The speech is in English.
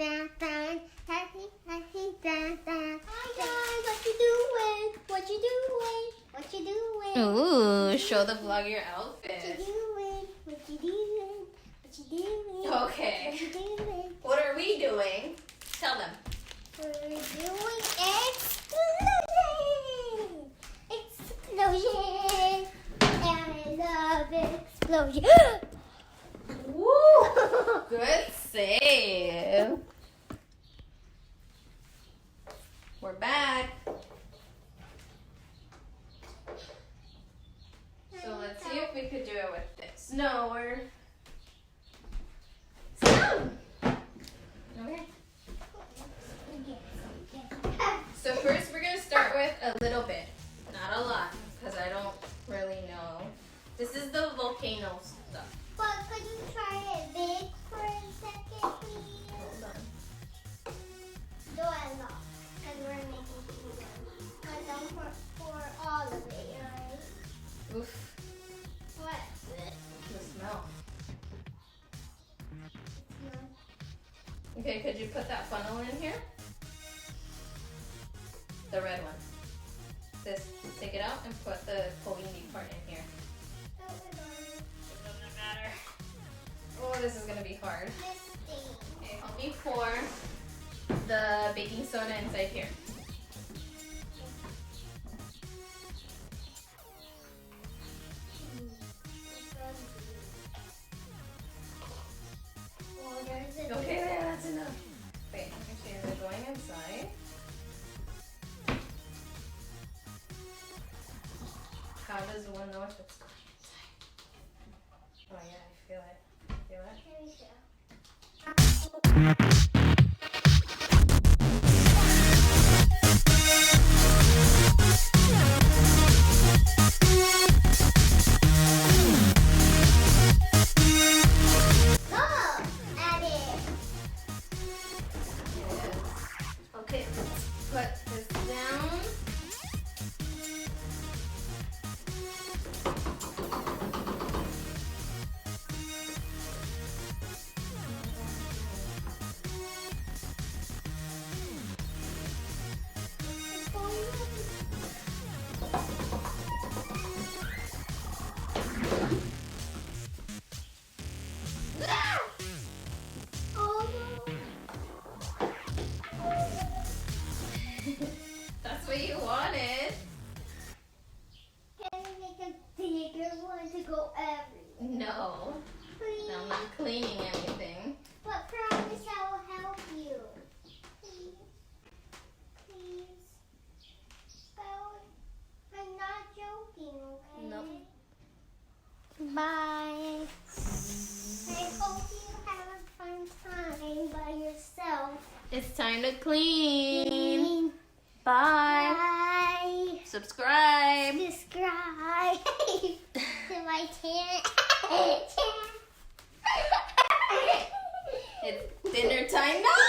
What you doing? What you doing? Ooh, show the vlog your outfit. What you doing? What you doing? What you doing? Okay. What you doing? What are we doing? Tell them. We're doing explosion! Explosion! And I love explosion! Woo! Good save. We're back. So let's see if we could do it with this. No, we're... Stop! Okay. So first we're going to start with a little bit. Not a lot, because I don't really know. This is the volcano stuff. But could you try it big for a second, please? Hold on. Do I not? Because we're making pizza. Because I'm for all of it, right? Oof. What? The smell. No. Okay, could you put that funnel in here? The red one. This, take it out and put the pointy part in here. It doesn't matter. Oh, this is gonna be hard. Okay, help me pour the baking soda inside here. Okay, there, that's enough. Wait, actually, is it going inside? How does one know if it's going inside? Oh yeah, I feel it. Feel it? Okay, let's put this down. That's what you wanted. Can we make a bigger one to go everywhere? No. Please. No, I'm not cleaning anything. But promise I will help you. Please. Please. I'm not joking, okay? No. Bye. I hope you have a fun time by yourself. It's time to clean. Bye. Bye. Subscribe. Subscribe to my channel. It's dinner time now.